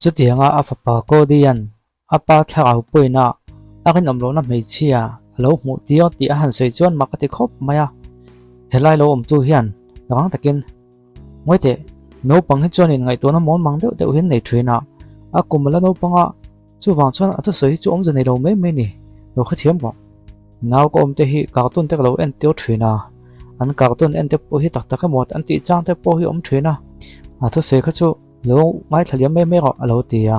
chu tianga a fapa ko dian apa thlau poina akin amlo na meichia lo mu tio ti a han sei chuan makati khop maya helai lo tu hian rang takin moite no pang hi chuan in ngai to na mon mang deuh hin nei thina a kumala no panga chu wang chuan atu sei chu om janei lo me ni lo kha thiam bo naw ko om te hi cartoon te lo en teu thina an cartoon en te po hi tak tak mot an ti chang te po hi om thina atu sei kha chu lo ngai thaliam me ro alo tia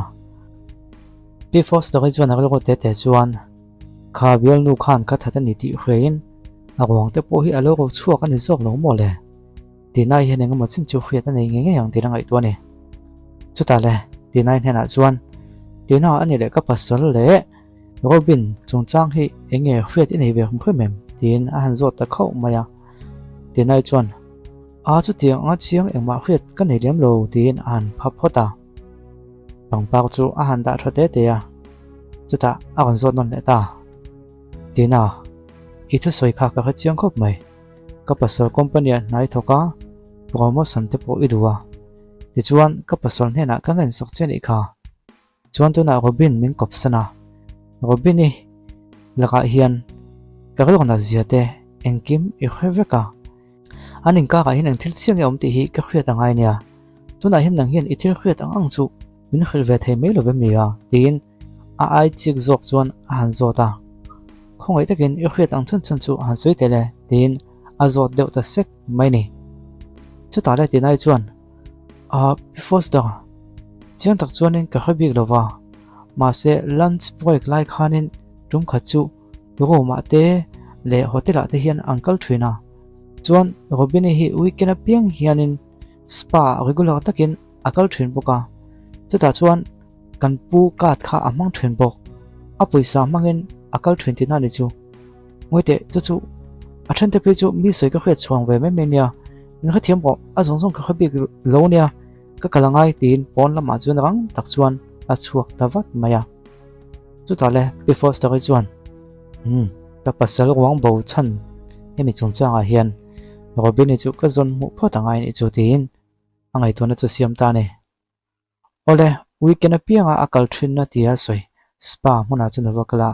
before story chuan a lo te chuan kha bial nu khan ka thata ni ti hrein awang te po hi alo ro chuak ani zok lo mo le ti nai hen engemaw chin chu hriat ani nge yang ti rangai tu ani chuta le ti nai hena chuan ti na ani le ka pasal le Robin chung chang hi enge hriat ini ve hum phemem tin a han zot ta khau maya ti nai chuan a chu tiang a chiang engma hriat ka nei lem lo tin an pha phota pangpak chu a han da thate te ya chuta a kan zot non le ta ti na i thu soi kha ka chiang khop mai ka pasal company nai thoka promotion te po idua ti chuan ka pasal hena ka ngan sok chen i kha chuan tu na Robin min kop sana Robin ni laka hian ka lo na ziate engkim i khweveka anin ka hin ang thil chiang om ti hi ka khriat angai nia tuna hin nang hian i thil khriat ang chu min khil ve the me lo ve mia tin a ai chik zok chuan a han zota khongai takin i khriat ang chun chu han soi tele tin a zot deuh ta sek mai ni chu ta le tin ai chuan a before da chiang tak chuan in ka khabik lova ma se lunch break lai khanin tum khachu ro ma te le hotel a te hian uncle thina chuan Robin hi weekend a piang hianin spa regular takin akal thrin boka chuta chuan kan pu kat kha amang thrin bok a poisa mangin akal thrin tina ni chu moite chu a then te pe chu mi sei ka khret chuang ve me nia in kha thiam bo a zong zong ka khabik lo nia ka kalangai tin pon lama chuan rang tak chuan a chuak tawat maya chuta le before story chuan ka pasal wang bo chan hemi chung changa hian Robin ni chu ka zon mu photangai ni chu tin angai to na chu siam ta ne ole weekend a pianga akal thin na tia soi spa huna chu nawakala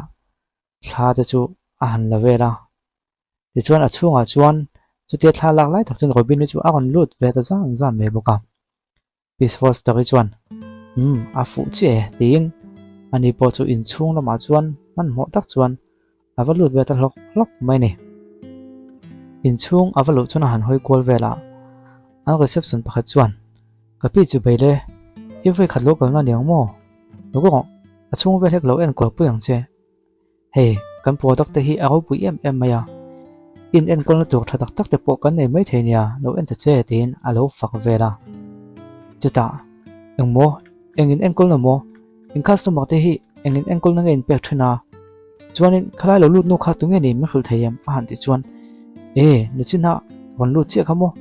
thla te chu a han lavela ti chuan a chunga chuan chu te thla lak lai tak chun Robin ni chu a kon lut ve ta zan me boka before story chuan a fu che tin ani po chu in chung lama chuan man mo tak chuan avalut ve ta lok mai ni in chung avalu chuna han hoi kol vela an reception pakhat chuan kapi chu beile ive khat lo kalna niang mo logo a chung ve hek lo en kol puyang che hey kan product te hi a ro pu em maya in en kol na tur thatak tak te po kan nei mai thenia lo en ta che tin a lo fak vela chuta engmo engin en kol na mo in customer te hi engin en kol na nge in pek thina chuanin khalai lo lut no kha tunge ni me khul thayam a han ti chuan nu china wan lu che khamo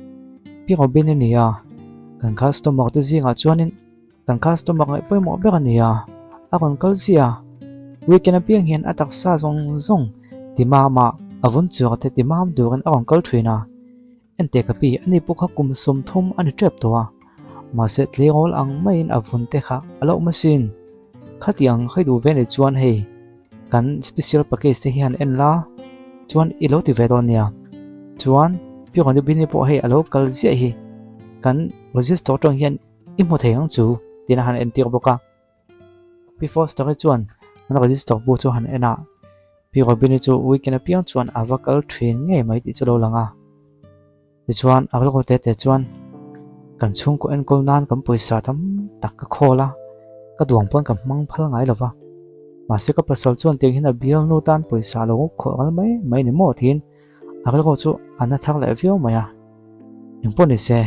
pi Robin ni ya kan customer te zinga chuanin kan customer ngai poi mo beka ni ya a kon kal sia weekend a piang hian atak sa zong ti mama avun chu te ti mam duran a kon kal thina ente ka pi ani pukha kum som thum ani trap towa ma se tlengol ang main avun te kha alo machine khatiang khaidu ve ni chuan hei kan special package te hian en la chuan ilo ti ve don nia chuan pi kon du bin po hei alo kal zia hi kan register tong hian i mo thei ang chu tin han en tir boka before story chuan an register bu chu han ena pi Robin chu weekend a piang chuan avakal thrin nge mai ti chu lo langa ti chuan aval ko te chuan kan chung ko en kol nan kam poisa tam tak ka khola ka duang pon kam mang phal ngai lova ma se ka pasal chuan teng hin a bial nu tan poisa lo kho ngal mai ni mo thin agal ko chu ana thak le view maya impon ni se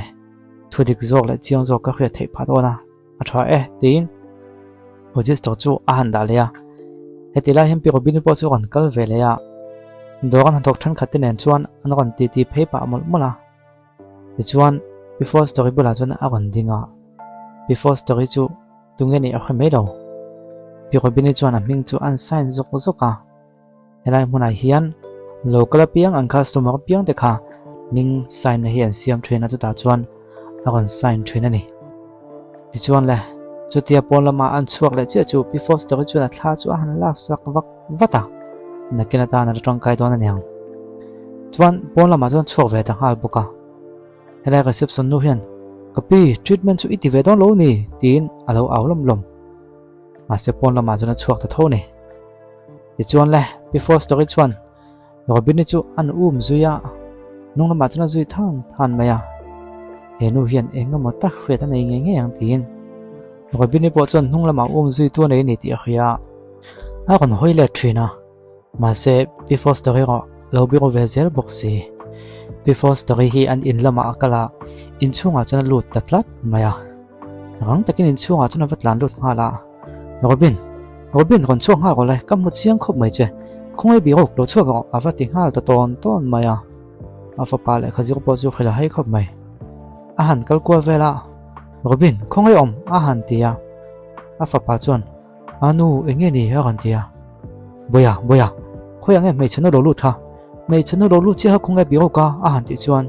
thudik zok la chiang zok ka khre thei phat ona a thwa tin register chu a han da le ya hetila hem pi Robin po chu kan kal ve le ya dogan han thok than khatin en chuan an kon ti phei pa mol mola ti chuan before story bula chuan a kon dinga before story chu tunge ni a khme lo pi Robin chuan a ming chu an sign zok zoka helai huna hian local piang an customer piang te kha ming sign na hian siam train a chuta chuan a kon sign train ani ti chuan le chu tia pon lama an chuak le che chu before story chu na thla chu han lak sak vak vata nakina ta na tang kai don anyang chuan pon lama chuan chuak ve ta hal boka helai reception nu hian kapi treatment chu iti ve don lo ni tin alo awlom lom ma se pon lama chu na chuak ta thoni ti chuan le before story chuan robin chu an zuya nung lama chu na zui than maya he nu hian enga ma ta khre ta nei nge yang tin robin po chuan nung lama zui tu nei ni ti khia a kon hoile thina ma se before story ro lo bi ro vezel boxi before story hi an in lama akala in chunga chana lut tatlat maya rang takin in chunga chana vatlan lut hala robin kon chuang ha ko lai kam mu chiang khop mai che khongai bi rok lo chuak ro avati hal ta ton maya afa pa le khazir po chu khila hai khop mai a han kal ko vela robin khongai a han tia afa pa chuan anu enge ni ha kan tia boya khoya nge mai chana lo lut ha mai chana lo lut chi ha khongai bi ro ka a han ti chuan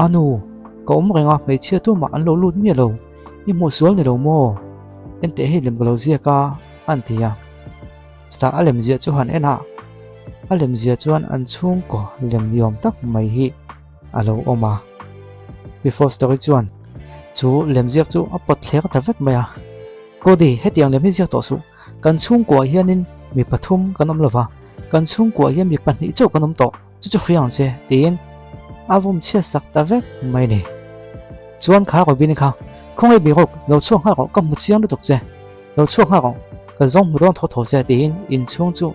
anu ko renga mai chia tu ma an lo lut mi lo i mo sual ni lo mo ente he lem lo zia ka an tia sta alem zia chu han ena alem zia chuan an chung ko lem niom tak mai hi alo oma before story chuan chu lem zia chu apot thlek ta vek maya ko di hetiang lem zia to su kan chung ko hianin mi pathum kanom lova kan chung ko hian mi panni chu kanom to chu hriang che tin avum chia sak ta vek mai ni chuan kha ko bin kha khongai bi rok lo chuang ha ro kam mu chiang lu tok che lo chuang ha ro ka zong mu don tho che tin in chung chu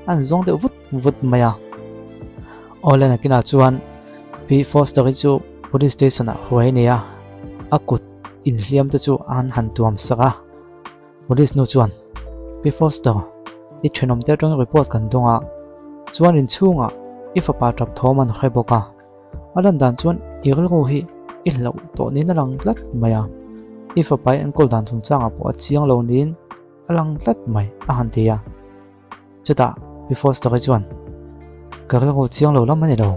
an zong de vut maya olena kina chuan before story chu police station a huai nia akut in hliam te chu an han tuam saka police no chuan before story I thenom te tong report kan donga chuan in chunga ifa pa trap thoman khaiboka alan dan chuan iril ro hi ilo to ni na lang tlat maya ifa pai an kol dan chung changa po chiang lo nin alang tlat mai a han tia chuta before story chuan karl ro chiang lo lam ani lo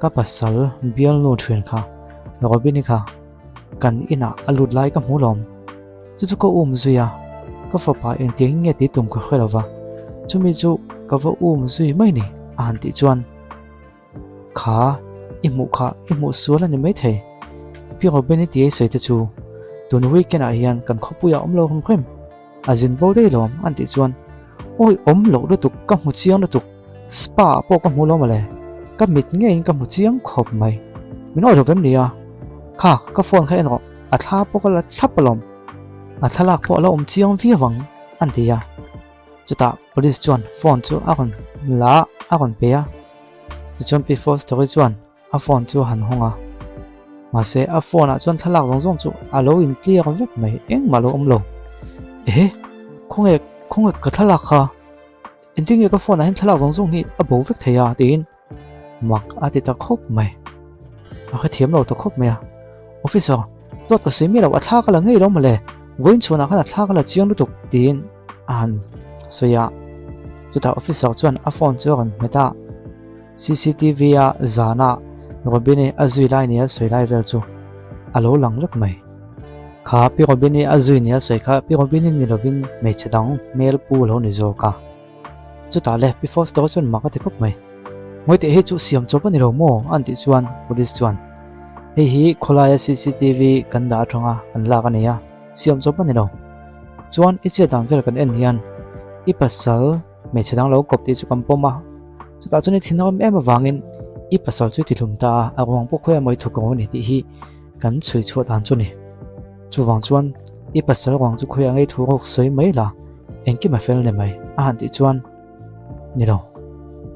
ka pasal bial no thwen kha robin kha kan ina alut lai ka mulom chu ko zuya ka fa pa en tiang nge ti tum ko khelawa chumi chu ka va zui mai ni an ti chuan kha imu suala ni mai thei pi robin ti sei te chu tun weekend a hian kan khopuya omlo hum khem azin bo dei lom an ti chuan oi omlo lu tu ka mu chiang lu tu spa po ka mu lo male ka mit nge in ka mu chiang khop mai min oi rovem nia kha ka phone kha en ro a tha po ka la thlapalom a thalak po lo chiang vi wang an ti ya chuta police chuan phone chu a kon pe ya chuan before story chuan a phone chu han honga ma se a phone a chuan thalak rong chu alo in clear vek mai eng malo omlo khonge ka thalak kha ending ka phone a hin thalak rong hi a bo vek theya tin mak ati ta khop mai a kha thiam lo ta khop mai officer dot ka semi lo a thla ka la ngei lo male voin chuna khana thla ka la chiang lu tuk tin an soya chuta officer chuan a phone chu kan meta CCTV a zana robini azui lai nia soi lai vel chu alo lang lek mai kha pi robini azui nia soi kha pi robini ni lovin me chadang mail pu lo ni zo ka chuta le before story chuan ma ka te khop mai moi te he chu siam chop ani lo mo an ti chuan police chuan hi kholaya CCTV kan da thonga an la ka nia siam chop ani lo chuan iche dang vel kan en hian I pasal me chadang lo kop ti chu kam poma chuta chuni thinam em awangin I pasal chu ti hlumta awang po khoya moi thuko ni ti hi kan chui chu tan chuni chuwang chuan I pasal wang chu khoya ngai thu rok soi mai la enki ma fel ne mai a han ti chuan ni lo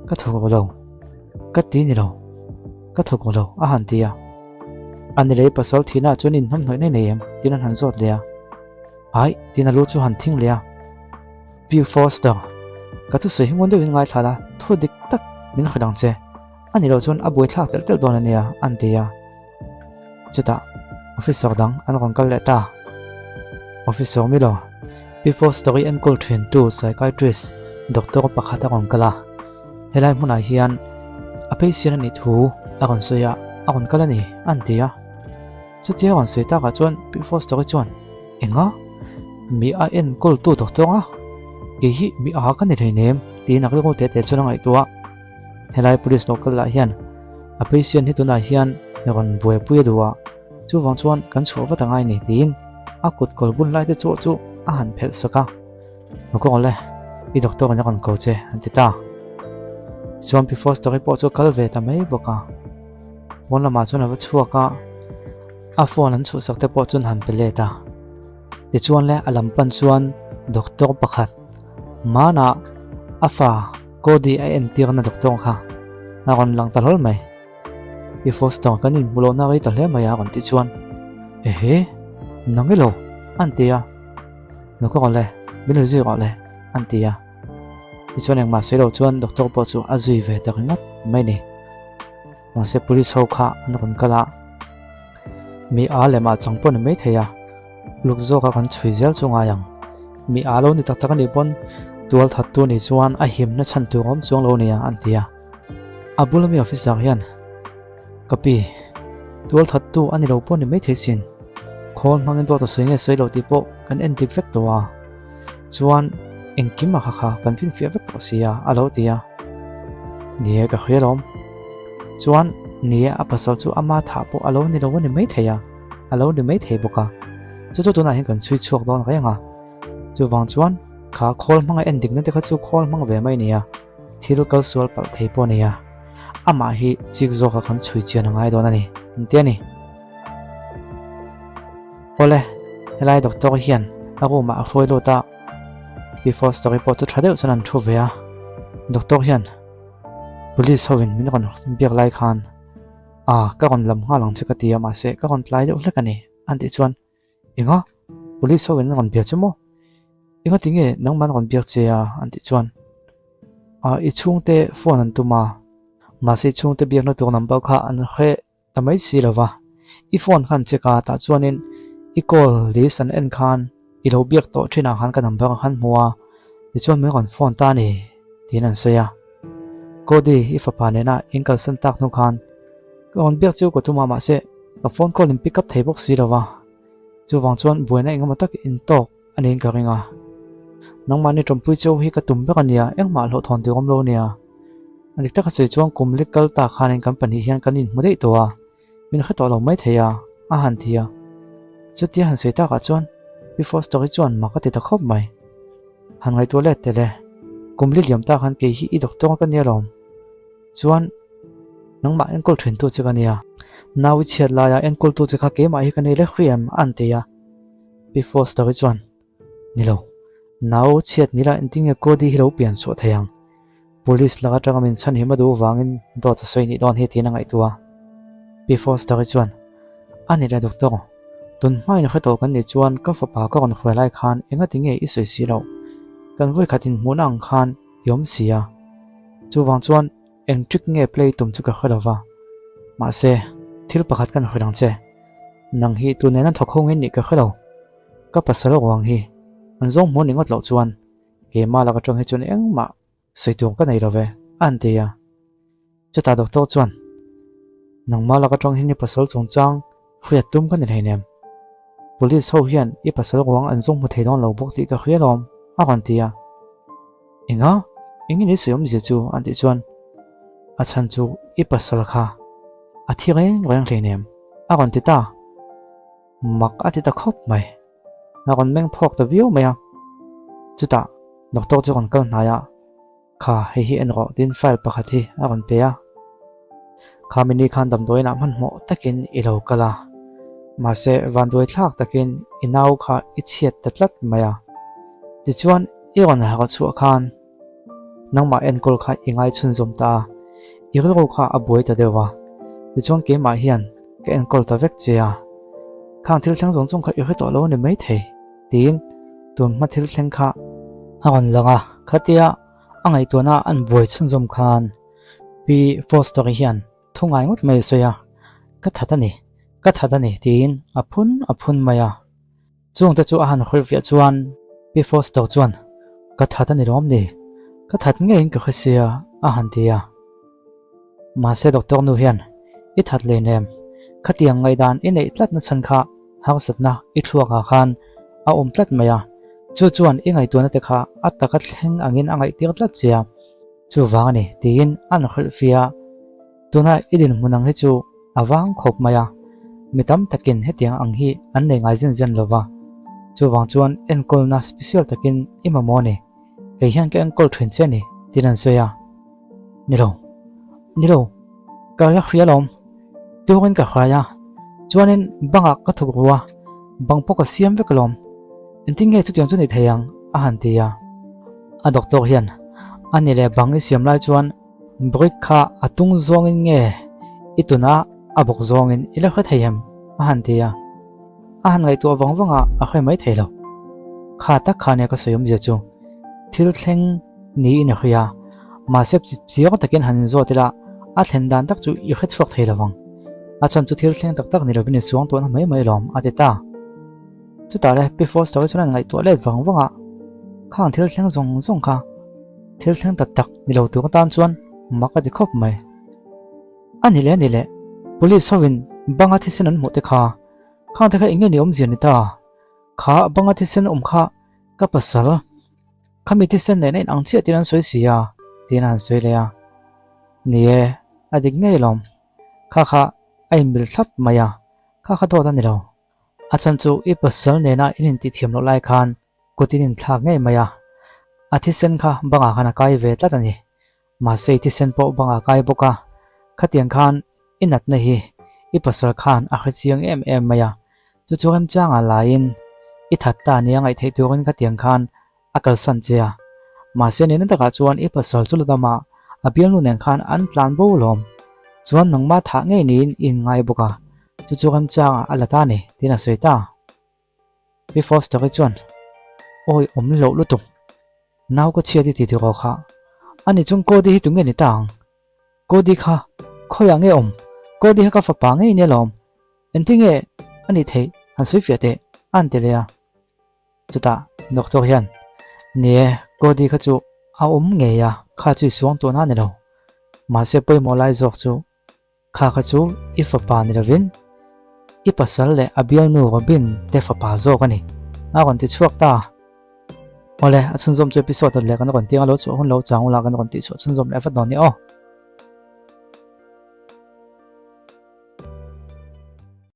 ka thuko lo ka ti ni lo ka thuko lo a han ti ya ani le pasal thina chunin hom noi nei nem tin han zot le ai tin a lu chu han thing le View Foster ka tu soi ngon de ngai thala thu dik tak min khadang che ani lo chon aboi thak tel don ania an te ya chuta officer dang an ron kal le ta officer mi lo before story and call train to psychiatrist doctor pakhata ron kala helai huna hian a patient ani thu a ron soya a ron kala ni an te ya chutia ron soi ta ka chon before story chon enga mi a en kol tu doctor a ke hi mi a kan nei nem ti nak lo te te chuna ngai tua helai police local la hian a patient hi tuna hian ron buai pui duwa chu wang chuan kan chu wa tangai nei tin a kut kol bun lai te chu a han phel saka ko le i doctor nya kan ko che antita chuan before story po chu kal ve ta mai boka mon lama chuan ava chuaka a phone an chu sakte po chun han pele ta ti chuan le alam pan chuan doctor pakhat mana afa kodi a entir na doctor kha na ron lang talhol mai before story kanin mulo na gai talhe maya kan ti chuan ehe nangelo antia noko le binu ji ko le antia ti chuan ang ma selo chuan doctor po chu azui ve ta ngat mai ni ma se police ho kha an ron kala mi a le ma changpon mai theya luk zo ka kan chui zel chunga yang mi a lo ni tak tak ni bon tual that tu ni chuan a him na chan tu om chuang lo nia antia abulami officer hian kapi tual that tu ani lo pon ni mai thesin khol mangin to to senge selo ti po kan endik vek to wa chuan engkim ma kha kan fin fi vek to sia alo tia nie ka khelom chuan nie a pasal chu ama tha po alo ni lo ni mai theya alo ni mai the boka chu tu na hin kan chui chuak don ga yanga chu wang chuan kha khol manga endik na te kha chu khol mang ve mai nia thil kal sual pal thei po nia ama hi chik zo kha kan chui chian ngai don ani ntia ni ole helai doctor hian ago ma foi lo ta before story po tu thadeu sanan thu ve a doctor hian police hovin min kon biak lai khan ka kon lam nga lang cheka tia ma se ka kon tlai de hlek ani anti chuan inga police hovin kon biak chemo inga tinge nang man kon biak che a anti chuan I chung te phone an tuma ma se chung te biak na tu number kha an khe tamai si lova I phone khan cheka ta chuanin I call list an en khan I lo biak to thina khan ka number khan muwa ti chuan me kon phone ta ni tin an soya kodi ifa pane na inkal san tak nu khan kon biak chu ko tuma ma se ka phone call in pick up thei box si lova chu wang chuan buina engama tak in tok ani ka ringa nang mani trompui chu hi ka tum beka nia engma lo thon ti om lo nia ani tak se chuan kumlikal ta khan in company hian kanin mudei to a min kha to lo mai theya a han thia chu ti han se ta ka chuan before story chuan ma ka ti ta khop mai han ngai to le tele kumli liam ta khan ke hi I doctor ka nia lom chuan nang ma enkol thrin tu che ka nia nawi chet la ya enkol tu che kha ke ma hi ka nei le khriam an te ya before story chuan nilo naw chet nila enting e kodi hilo pian so thayang police laga tanga min chan hima du wangin do ta soi ni don he tina ngai tua before story chuan ani la doctor tun mai na khato kan ni chuan ka fa pa ka kon khwai lai khan enga tinge I soi si lo kan voi khatin munang khan yom sia chu wang chuan eng trick nge play tum chu ka khalawa ma se thil pakhat kan khurang che nang hi tu ne na thokho nge ni ka khalo ka pasalo wang hi an zong mo ningot lo chuan ke ma la ka tong he chun eng ma seitung ka nei love an te ya chata doctor chuan nang ma la ka tong hi ni pasal chung chang khriat tum ka nei nem police ho hian I pasal wang an zong mo thei don lo bok ti ka khrialom a kan tia inga ingi ni seom je chu an ti chuan a chan chu I pasal kha a thi reng reng hle nem a kan ti ta mak a ti ta khop mai na kon meng phok ta view maya chuta doctor chu kon kal na ya kha hi en ro tin file pakhathi a kon pe ya kha mini khan dam doi na man mo takin I lo kala ma se van doi thak takin inau kha I chiat tatlat maya ti chuan I ron ha chu khan nang ma en kol kha ingai chun zum ta I ro kha a boi ta dewa ti chuan ke ma hian ke en kol ta vek che a khang thil thang zong kha I he to lo ni mai thei tin tun ma thil thleng kha aron langa khatia angai to na an boi chun zum khan pi for story hian thungai ngot mai soya ka thata ni tin aphun maya chung ta chu a han khol via chuan pi for story chuan ka thata ni rom ni ka that nge in ka khasia a han tia ma se doctor nu hian I that le nem khatiang ngai dan in ei tlat na chan kha haksat na I thuaka khan a tlat maya chu chuan i ngai tu na te kha ataka thleng angin angai tir tla chia chu wang ni tin an khol fia tuna idin munang he chu awang khop maya mitam takin hetiang ang hi an nei ngai zen lova chu wang chuan enkol na special takin imamone ke hian ke enkol thrin che ni tinan soya nilo ka la khrialom tuin ka khaya chuanin banga ka thuk ruwa bangpo ka siam vekalom enting he chu tiang chu nei theyang a han tia a doctor hian ani le bangi siam lai chuan brick kha atung zongin nge ituna abok zongin ila kha theyam a han tia a han ngai tu wangwanga a khai mai theilo kha ta khane ka soyom je chu thil thleng ni in khia ma sep chiang takin han zo tila a thlen dan tak chu i khet phok theilawang a chan chu thil thleng tak tak ni rovin suang to na mai lom ateta chu ta le before story chuan ngai to le wangwanga khang thil thleng zong kha thil thleng tak ni lo tu ka tan chuan maka di khop mai ani le police hovin banga thisen an mu te kha khang te kha inge ni om zian ni ta kha banga thisen kha ka pasal khami thisen nei ang chia tiran soi sia tinan soi le ya nie adik ngei lom kha ai mil thap maya kha to ta ni lo achan chu I pasal ne na inin ti thiam lo lai khan kutinin thak ngei maya athisen kha banga khana kai ve tla tani ma sei thisen po banga kai boka khatiang khan inat na hi I pasal khan a khchiang em maya chu chu em changa lain I thatta ni angai thei turin khatiang khan akal san chia ma se ne na ta ka chuan I pasal chu ladama abial nu nen khan an tlan bo lom chuan nangma tha ngei nin in ngai boka chu chu em changa alata ni tina seita before story chuan oi om lo lutung naw ko chia ti ro kha ani chung ko di tu nge ni tang ko di kha khoya nge ko di ka fa pa nge ne lom entinge ani thei han sui fiate an te le ya chuta doctor hian nie ko di kha chu a nge ya kha chu suang to na ne lo ma se poi mo lai zok chu kha chu I fa pa ni ravin I pasal le abial nu robin te fa pa zo kani na kon ti chuak ta ole achun zom chu episode le kan kon tiang lo chu hon lo chang la kan kon ti chu achun zom le fa don ni o